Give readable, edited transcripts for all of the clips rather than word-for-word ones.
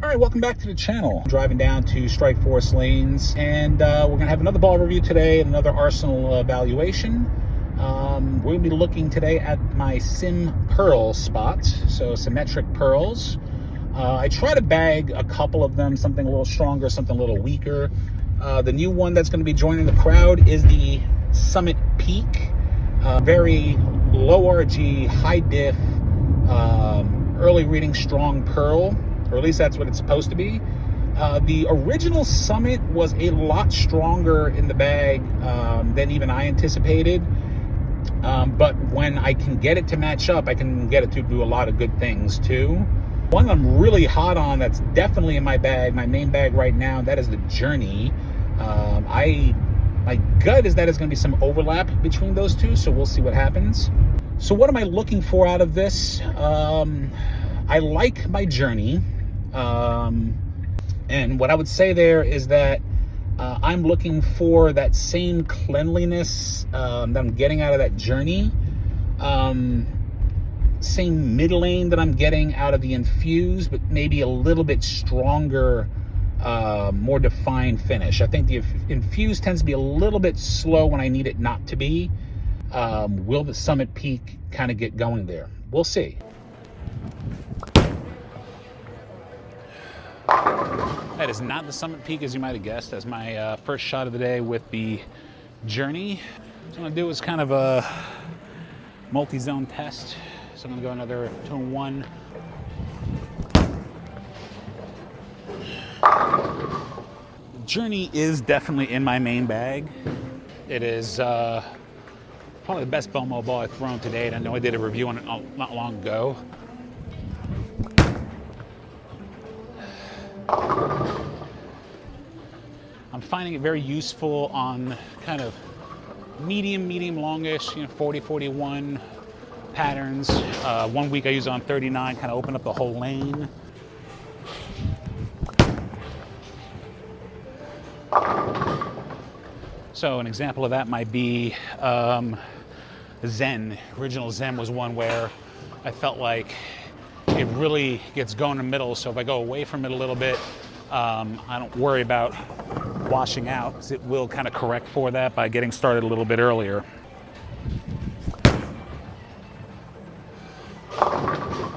All right, welcome back to the channel. I'm driving down to Strike Force Lanes, and we're gonna have another ball review today and another Arsenal evaluation. We're gonna be looking today at my Sim Pearl spots, so Symmetric Pearls. I try to bag a couple of them, something a little stronger, something a little weaker. The new one that's gonna be joining the crowd is the Summit Peak. Very low RG, high diff, early reading strong pearl, or at least that's what it's supposed to be. The original Summit was a lot stronger in the bag than even I anticipated. But when I can get it to match up, I can get it to do a lot of good things too. One I'm really hot on that's definitely in my bag, my main bag right now, that is the Journey. My gut is that there's going to be some overlap between those two, so we'll see what happens. So what am I looking for out of this? I like my Journey. And what I would say there is that I'm looking for that same cleanliness that I'm getting out of that Journey. Same mid lane that I'm getting out of the Infused, but maybe a little bit stronger, more defined finish. I think the Infused tends to be a little bit slow when I need it not to be. Will the Summit Peak kind of get going there? We'll see. That is not the Summit Peak, as you might have guessed. That's my first shot of the day with the Journey. What I'm going to do is kind of a multi-zone test. So I'm going to go another 2-in-1. Journey is definitely in my main bag. It is probably the best Bomo ball I've thrown to date. I know I did a review on it not long ago. I'm finding it very useful on kind of medium longish, 40, 41 patterns. 1 week I use it on 39, kind of open up the whole lane. So an example of that might be Zen. Original Zen was one where I felt like it really gets going in the middle, so if I go away from it a little bit, I don't worry about washing out, because it will kind of correct for that by getting started a little bit earlier. All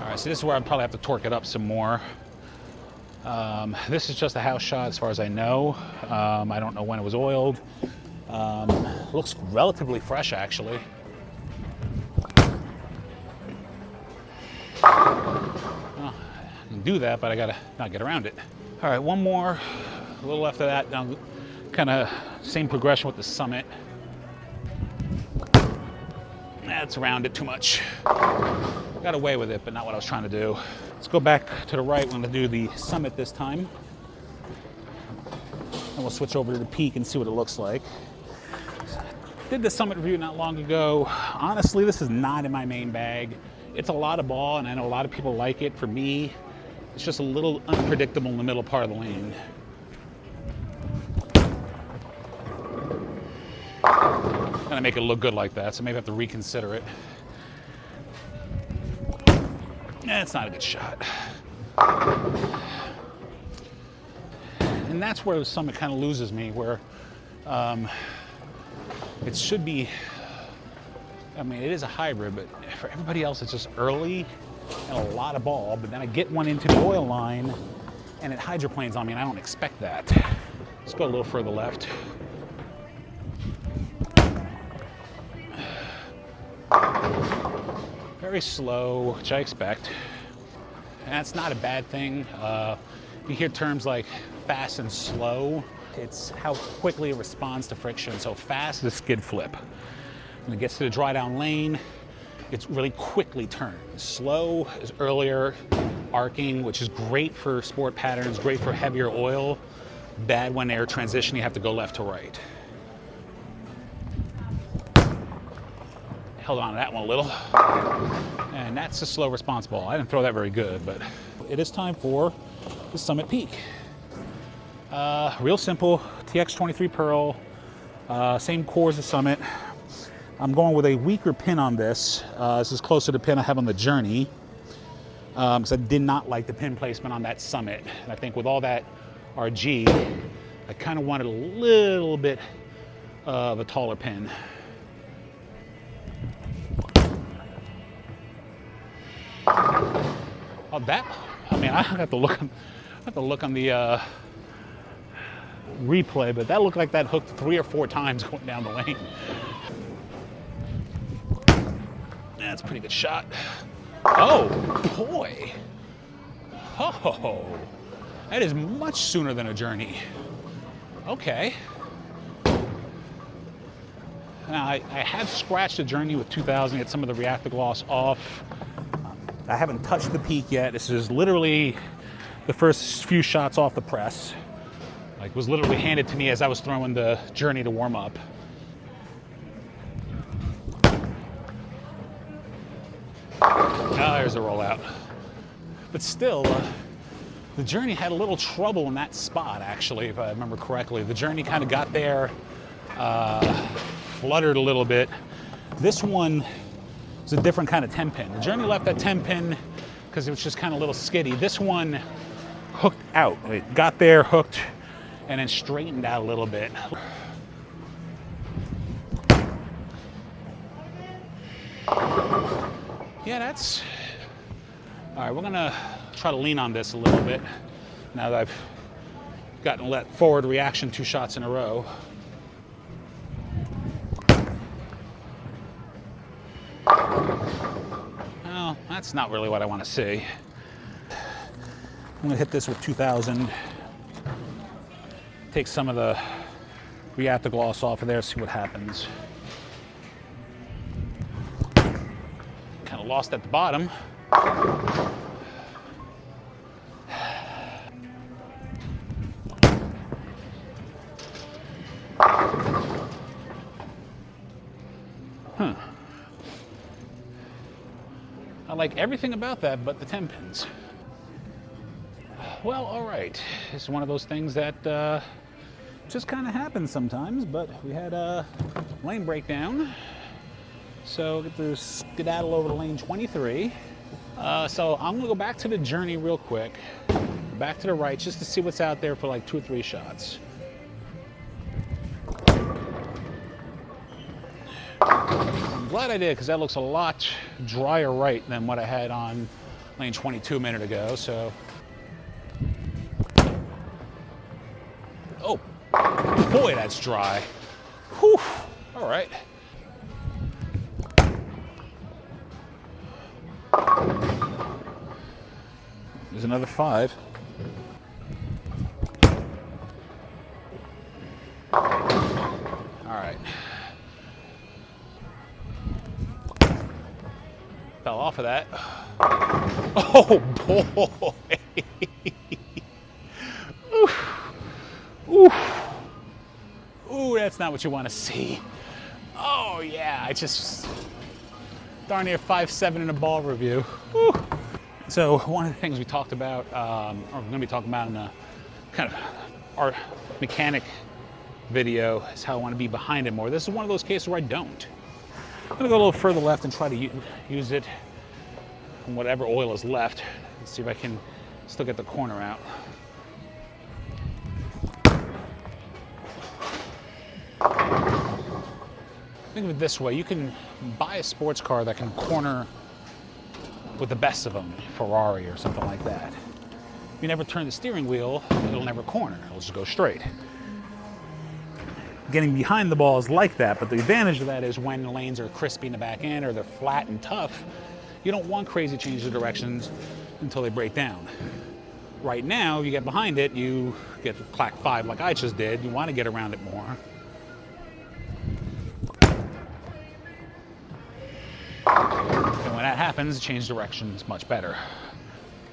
right, so this is where I'd probably have to torque it up some more. This is just a house shot as far as I know. I don't know when it was oiled. Looks relatively fresh, actually. Well, I can do that, but I gotta not get around it. All right, one more, a little left of that. Now, kind of same progression with the Summit. That's around it too much. Got away with it, but not what I was trying to do. Let's go back to the right. We're gonna do the Summit this time. And we'll switch over to the Peak and see what it looks like. Did the Summit review not long ago. Honestly, this is not in my main bag. It's a lot of ball, and I know a lot of people like it. For me, it's just a little unpredictable in the middle part of the lane. I'm gonna make it look good like that, so maybe I have to reconsider it. It's not a good shot. And that's where the Summit kind of loses me, where it should be, I mean, it is a hybrid, but for everybody else, it's just early and a lot of ball, but then I get one into the oil line and it hydroplanes on me, and I don't expect that. Let's go a little further left. Very slow, which I expect. And that's not a bad thing. You hear terms like fast and slow. It's how quickly it responds to friction. So fast, the skid flip. When it gets to the dry down lane, it's really quickly turned. Slow is earlier arcing, which is great for sport patterns, great for heavier oil. Bad when they're transition, you have to go left to right. Held on to that one a little. And that's a slow response ball. I didn't throw that very good, but it is time for the Summit Peak. Real simple, TX23 Pearl, same core as the Summit. I'm going with a weaker pin on this. This is closer to the pin I have on the Journey. because I did not like the pin placement on that summit. And I think with all that RG, I kind of wanted a little bit of a taller pin. Oh, that, I mean, I have to look on the replay, but that looked like that hooked 3 or 4 times going down the lane. That's a pretty good shot. Oh, boy. Oh, that is much sooner than a journey. Okay. Now, I have scratched a journey with 2000, get some of the reactor gloss off. I haven't touched the peak yet. This is literally the first few shots off the press. Like, was literally handed to me as I was throwing the journey to warm up. Oh, there's a rollout. But still, the journey had a little trouble in that spot, actually, if I remember correctly. The journey kind of got there, fluttered a little bit. This one is a different kind of 10 pin. The journey left that 10 pin because it was just kind of a little skiddy. This one hooked out. It got there, hooked, and then straightened out a little bit. Yeah, that's... All right, we're gonna try to lean on this a little bit now that I've gotten that forward reaction 2 shots in a row. Well, that's not really what I want to see. I'm gonna hit this with 2000. Take some of the reactor gloss off of there, see what happens. Kind of lost at the bottom. Huh. I like everything about that but the 10 pins. Well, all right. It's one of those things that just kind of happens sometimes, but we had a lane breakdown. So get to skedaddle over to lane 23. So I'm gonna go back to the journey real quick, back to the right, just to see what's out there for like 2 or 3 shots. I'm glad I did, because that looks a lot drier right than what I had on lane 22 a minute ago, so. Oh, boy, that's dry. Whew, all right. There's another 5. All right. Fell off of that. Oh, boy. Ooh. Ooh, that's not what you want to see. Oh, yeah, I just darn near 5.7 in a ball review. Woo. So one of the things we talked about, or we're going to be talking about in a kind of our mechanic video, is how I want to be behind it more. This is one of those cases where I don't. I'm going to go a little further left and try to use it on whatever oil is left. Let's see if I can still get the corner out. Think of it this way, you can buy a sports car that can corner with the best of them, Ferrari or something like that. If you never turn the steering wheel, it'll never corner, it'll just go straight. Getting behind the ball is like that, but the advantage of that is when the lanes are crispy in the back end or they're flat and tough, you don't want crazy changes of directions until they break down. Right now, if you get behind it, you get clack 5 like I just did, you want to get around it more. And when that happens, change direction is much better.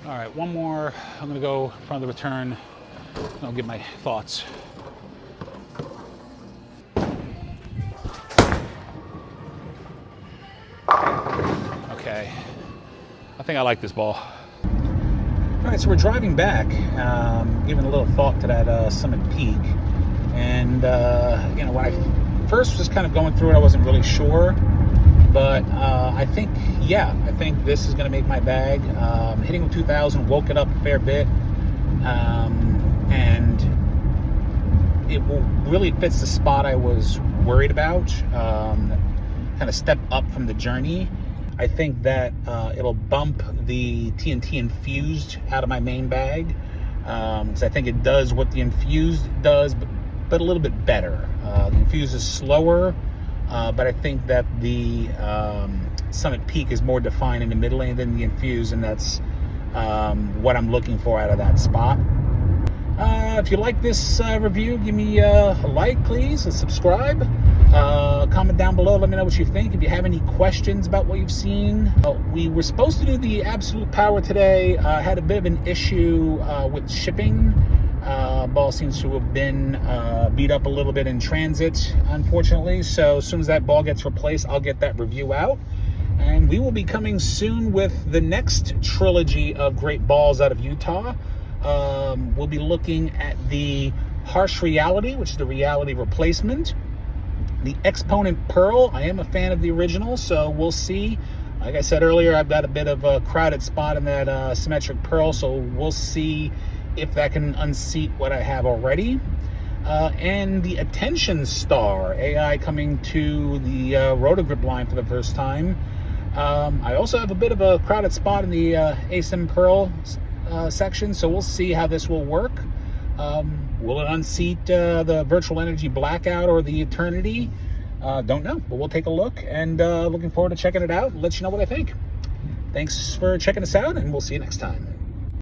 All right, one more. I'm gonna go in front of the return. I'll give my thoughts. Okay, I think I like this ball. All right, so we're driving back, giving a little thought to that Summit Peak. And, you know, when I first was kind of going through it, I wasn't really sure. But I think this is going to make my bag. Hitting with 2000 woke it up a fair bit, and it really fits the spot I was worried about. Kind of step up from the journey. I think that it'll bump the TNT infused out of my main bag, because I think it does what the infused does, but a little bit better. The infused is slower, but I think that the Summit Peak is more defined in the mid lane than the infused, and that's what I'm looking for out of that spot. If you like this review, give me a like, please, and subscribe. Comment down below, let me know what you think. If you have any questions about what you've seen. We were supposed to do the Absolute Power today. Had a bit of an issue with shipping. Ball seems to have been beat up a little bit in transit, unfortunately. So as soon as that ball gets replaced, I'll get that review out. And we will be coming soon with the next trilogy of great balls out of Utah. We'll be looking at the Harsh Reality, which is the reality replacement. The Exponent Pearl, I am a fan of the original, so we'll see. Like I said earlier, I've got a bit of a crowded spot in that Symmetric Pearl, so we'll see if that can unseat what I have already. And the Attention Star, AI coming to the Rotogrip line for the first time. I also have a bit of a crowded spot in the Asym Pearl section, so we'll see how this will work. Will it unseat the Virtual Energy Blackout or the Eternity? Don't know, but we'll take a look, and looking forward to checking it out and let you know what I think. Thanks for checking us out, and we'll see you next time.